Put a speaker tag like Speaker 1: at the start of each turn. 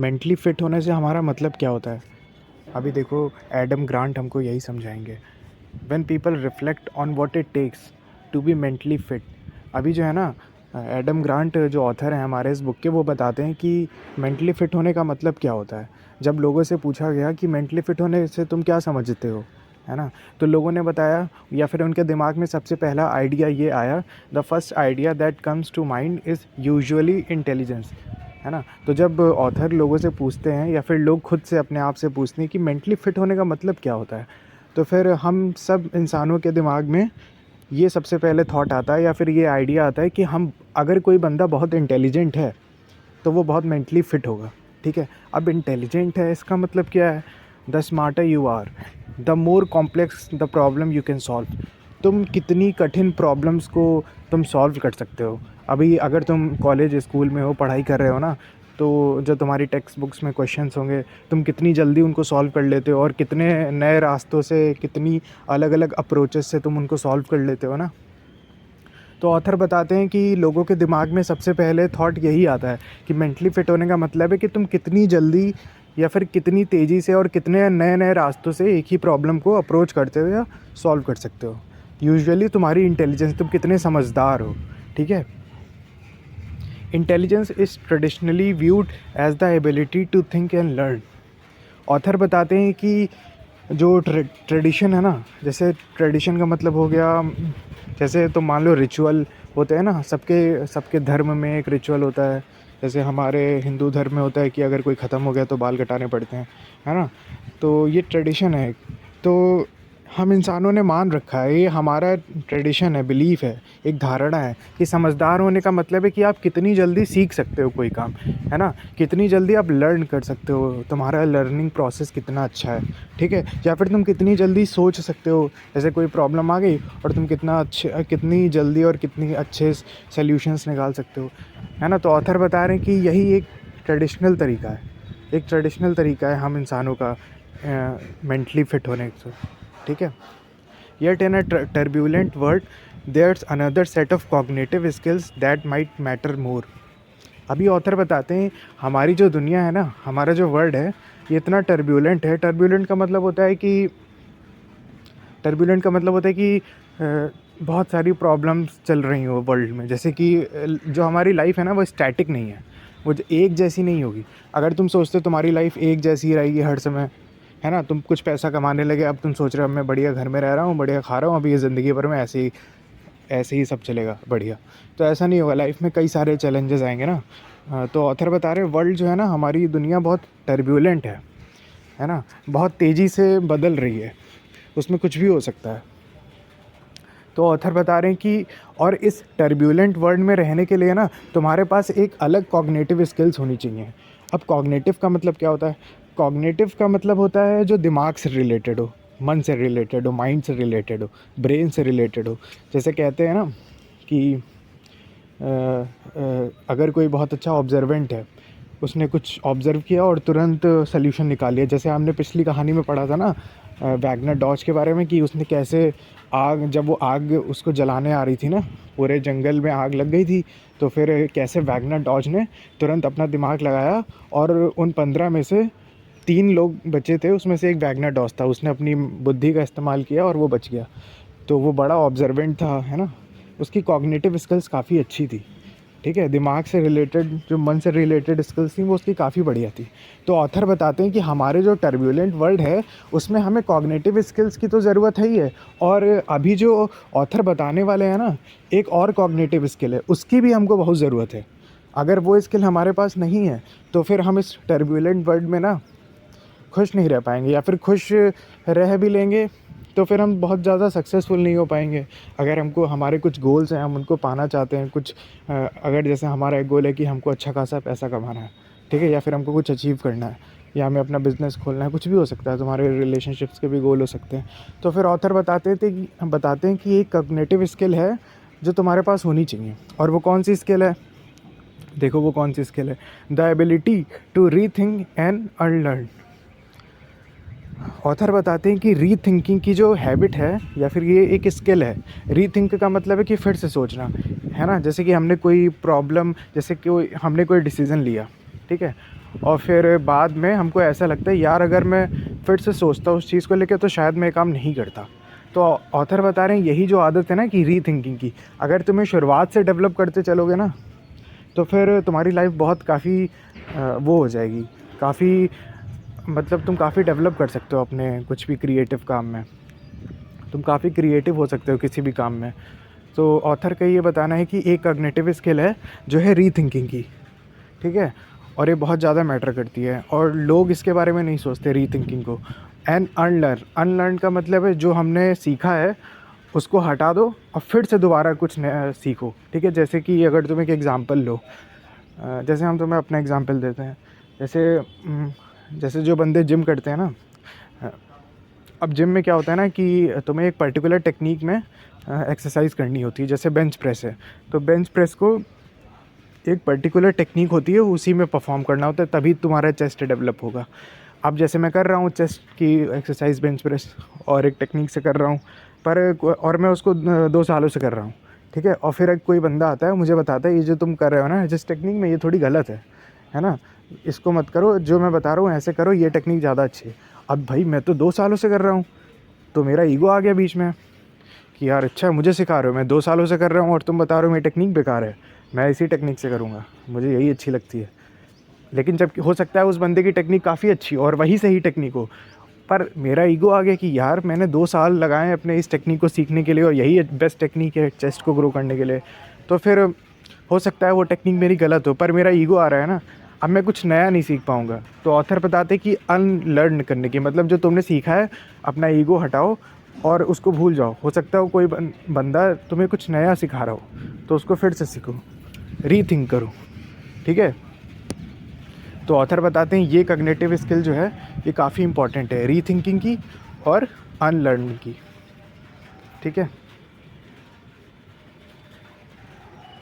Speaker 1: Mentally fit होने से हमारा मतलब क्या होता है? अभी देखो, एडम ग्रांट हमको यही समझाएंगे। When people reflect on what it takes to be mentally fit. अभी जो है ना, एडम ग्रांट जो ऑथर हैं हमारे इस बुक के, वो बताते हैं कि मेंटली फ़िट होने का मतलब क्या होता है। जब लोगों से पूछा गया कि मेंटली फ़िट होने से तुम क्या समझते हो, है ना, तो लोगों ने बताया, या फिर उनके दिमाग में सबसे पहला आइडिया ये आया, the first idea that comes to mind is usually intelligence, है ना। तो जब ऑथर लोगों से पूछते हैं या फिर लोग खुद से अपने आप से पूछते हैं कि मेंटली फ़िट होने का मतलब क्या होता है, तो फिर हम सब इंसानों के दिमाग में ये सबसे पहले थॉट आता है या फिर ये आइडिया आता है कि हम, अगर कोई बंदा बहुत इंटेलिजेंट है तो वो बहुत मेंटली फ़िट होगा। ठीक है, अब इंटेलिजेंट है इसका मतलब क्या है? The smarter you are, the more complex the problem you can solve. तुम कितनी कठिन प्रॉब्लम्स को तुम सॉल्व कर सकते हो। अभी अगर तुम कॉलेज स्कूल में हो, पढ़ाई कर रहे हो ना, तो जो तुम्हारी टेक्स्ट बुक्स में क्वेश्चंस होंगे, तुम कितनी जल्दी उनको सॉल्व कर लेते हो और कितने नए रास्तों से, कितनी अलग अलग अप्रोचेस से तुम उनको सॉल्व कर लेते हो ना। तो ऑथर बताते हैं कि लोगों के दिमाग में सबसे पहले थॉट यही आता है कि मेंटली फ़िट होने का मतलब है कि तुम कितनी जल्दी या फिर कितनी तेज़ी से और कितने नए नए रास्तों से एक ही प्रॉब्लम को अप्रोच करते हो या सॉल्व कर सकते हो। यूजुअली तुम्हारी इंटेलिजेंस, तुम कितने समझदार हो। ठीक है, intelligence is traditionally viewed as the ability to think and learn. Author बताते हैं कि जो ट्रेडिशन है ना, जैसे ट्रेडिशन का मतलब हो गया, जैसे तो मान लो रिचुअल होते हैं ना, सबके सबके धर्म में एक रिचुअल होता है। जैसे हमारे हिंदू धर्म में होता है कि अगर कोई ख़त्म हो गया तो बाल कटाने पड़ते हैं, है ना। तो ये ट्रेडिशन है। तो हम इंसानों ने मान रखा है, ये हमारा ट्रेडिशन है, बिलीफ है, एक धारणा है कि समझदार होने का मतलब है कि आप कितनी जल्दी सीख सकते हो कोई काम, है ना, कितनी जल्दी आप लर्न कर सकते हो, तुम्हारा लर्निंग प्रोसेस कितना अच्छा है। ठीक है, या फिर तुम कितनी जल्दी सोच सकते हो, जैसे कोई प्रॉब्लम आ गई और तुम कितनी जल्दी और कितनी अच्छे सॉल्यूशंस निकाल सकते हो, है ना। तो ऑथर बता रहे हैं कि यही एक ट्रेडिशनल तरीका है, एक ट्रेडिशनल तरीका है हम इंसानों का मेंटली फिट होने का। ठीक है, yet in a turbulent world there's another set of cognitive skills that might matter more. अभी ऑथर बताते हैं, हमारी जो दुनिया है ना, हमारा जो वर्ल्ड है, ये इतना टर्ब्यूलेंट है। टर्ब्यूलेंट का मतलब होता है कि बहुत सारी प्रॉब्लम्स चल रही हो वर्ल्ड में। जैसे कि जो हमारी लाइफ है ना, वो स्टैटिक नहीं है, वो एक जैसी नहीं होगी। अगर तुम सोचते हो तुम्हारी लाइफ एक जैसी रहेगी हर समय, है ना, तुम कुछ पैसा कमाने लगे, अब तुम सोच रहे हो मैं बढ़िया घर में रह रहा हूँ, बढ़िया खा रहा हूँ, अभी ये ज़िंदगी भर में ऐसे ही सब चलेगा बढ़िया, तो ऐसा नहीं होगा। लाइफ में कई सारे चैलेंजेस आएंगे ना। तो ऑथर बता रहे वर्ल्ड जो है ना, हमारी दुनिया बहुत टर्ब्यूलेंट है ना, बहुत तेज़ी से बदल रही है, उसमें कुछ भी हो सकता है। तो ऑथर बता रहे हैं कि और इस टर्ब्यूलेंट वर्ल्ड में रहने के लिए ना, तुम्हारे पास एक अलग कॉग्निटिव स्किल्स होनी चाहिए। अब कॉग्निटिव का मतलब क्या होता है? कॉग्निटिव का मतलब होता है जो दिमाग से रिलेटेड हो, मन से रिलेटेड हो, माइंड से रिलेटेड हो, ब्रेन से रिलेटेड हो। जैसे कहते हैं ना कि अगर कोई बहुत अच्छा ऑब्जर्वेंट है, उसने कुछ ऑब्ज़र्व किया और तुरंत सल्यूशन निकाल लिया। जैसे हमने पिछली कहानी में पढ़ा था ना, वैगनर डॉज के बारे में, कि उसने कैसे जब वो आग उसको जलाने आ रही थी ना, पूरे जंगल में आग लग गई थी, तो फिर कैसे वैगनर डॉज ने तुरंत अपना दिमाग लगाया और उन 15 में से 3 लोग बचे थे, उसमें से एक वैगनर डॉज था, उसने अपनी बुद्धि का इस्तेमाल किया और वो बच गया। तो वो बड़ा ऑब्जर्वेंट था, है ना। उसकी कॉग्निटिव स्किल्स काफ़ी अच्छी थी। ठीक है, दिमाग से रिलेटेड, जो मन से रिलेटेड स्किल्स थी, वो उसकी काफ़ी बढ़िया थी। तो ऑथर बताते हैं कि हमारे जो टर्ब्यूलेंट वर्ल्ड है, उसमें हमें कॉग्निटिव स्किल्स की तो ज़रूरत है ही है, और अभी जो ऑथर बताने वाले हैं ना, एक और कॉग्निटिव स्किल है, उसकी भी हमको बहुत ज़रूरत है। अगर वो स्किल हमारे पास नहीं है, तो फिर हम इस टर्ब्यूलेंट वर्ल्ड में ना खुश नहीं रह पाएंगे, या फिर खुश रह भी लेंगे तो फिर हम बहुत ज़्यादा सक्सेसफुल नहीं हो पाएंगे। अगर हमको हमारे कुछ गोल्स हैं, हम उनको पाना चाहते हैं, कुछ अगर जैसे हमारा एक गोल है कि हमको अच्छा खासा पैसा कमाना है, ठीक है, या फिर हमको कुछ अचीव करना है, या हमें अपना बिज़नेस खोलना है, कुछ भी हो सकता है, तुम्हारे रिलेशनशिप्स के भी गोल हो सकते हैं। तो फिर ऑथर बताते हैं कि एक कॉग्निटिव स्किल है जो तुम्हारे पास होनी चाहिए। और वो कौन सी स्किल है? देखो वो कौन सी स्किल है, the ability to rethink and unlearn. Author बताते हैं कि रीथिंकिंग की जो हैबिट है, या फिर ये एक स्किल है। रीथिंक का मतलब है कि फिर से सोचना, है ना। जैसे कि हमने कोई प्रॉब्लम, जैसे कि हमने कोई डिसीज़न लिया, ठीक है, और फिर बाद में हमको ऐसा लगता है यार अगर मैं फिर से सोचता उस चीज़ को लेके तो शायद मैं काम नहीं करता। तो ऑथर बता रहे हैं यही जो आदत है ना कि रीथिंकिंग की, अगर तुम्हें शुरुआत से डेवलप करते चलोगे ना तो फिर तुम्हारी लाइफ बहुत काफ़ी वो हो जाएगी, काफ़ी मतलब तुम काफ़ी डेवलप कर सकते हो अपने कुछ भी क्रिएटिव काम में, तुम काफ़ी क्रिएटिव हो सकते हो किसी भी काम में। तो ऑथर का ये बताना है कि एक कॉग्निटिव स्किल है जो है रीथिंकिंग की, ठीक है, और ये बहुत ज़्यादा मैटर करती है और लोग इसके बारे में नहीं सोचते रीथिंकिंग को। एंड अनलर्न का मतलब है जो हमने सीखा है उसको हटा दो और फिर से दोबारा कुछ नया सीखो, ठीक है। जैसे कि अगर तुम एक एग्ज़ाम्पल लो, जैसे हम तुम्हें अपना एग्ज़ाम्पल देते हैं, जैसे जो बंदे जिम करते हैं ना, अब जिम में क्या होता है ना कि तुम्हें एक पर्टिकुलर टेक्निक में एक्सरसाइज करनी होती है, जैसे बेंच प्रेस है, तो बेंच प्रेस को एक पर्टिकुलर टेक्निक होती है, उसी में परफॉर्म करना होता है, तभी तुम्हारा चेस्ट डेवलप होगा। अब जैसे मैं कर रहा हूँ चेस्ट की एक्सरसाइज बेंच प्रेस और एक टेक्निक से कर रहा हूँ, और मैं उसको 2 सालों से कर रहा हूँ, ठीक है। और फिर एक कोई बंदा आता है मुझे बताता है ये जो तुम कर रहे हो ना जिस टेक्निक में, ये थोड़ी गलत है ना, इसको मत करो, जो मैं बता रहा हूँ ऐसे करो, ये टेक्निक ज़्यादा अच्छी है। अब भाई मैं तो 2 सालों से कर रहा हूँ, तो मेरा ईगो आ गया बीच में कि यार अच्छा मुझे सिखा रहे हो, मैं 2 सालों से कर रहा हूँ और तुम बता रहे हो मेरी टेक्निक बेकार है, मैं इसी टेक्निक से करूँगा, मुझे यही अच्छी लगती है। लेकिन जब हो सकता है उस बंदे की टेक्निक काफ़ी अच्छी और वही सही टेक्निक हो, पर मेरा ईगो आ गया कि यार मैंने 2 साल लगाए अपने इस टेक्निक को सीखने के लिए और यही बेस्ट टेक्निक है चेस्ट को ग्रो करने के लिए, तो फिर हो सकता है वो टेक्निक मेरी गलत हो, पर मेरा ईगो आ रहा है ना, अब मैं कुछ नया नहीं सीख पाऊँगा। तो ऑथर बताते कि अनलर्न करने की मतलब जो तुमने सीखा है अपना ईगो हटाओ और उसको भूल जाओ। हो सकता है कोई बंदा तुम्हें कुछ नया सिखा रहा हो तो उसको फिर से सीखो, रीथिंक करो, ठीक है। तो ऑथर बताते हैं ये कॉग्निटिव स्किल जो है ये काफ़ी इंपॉर्टेंट है, रीथिंकिंग की और अनलर्निंग की, ठीक है।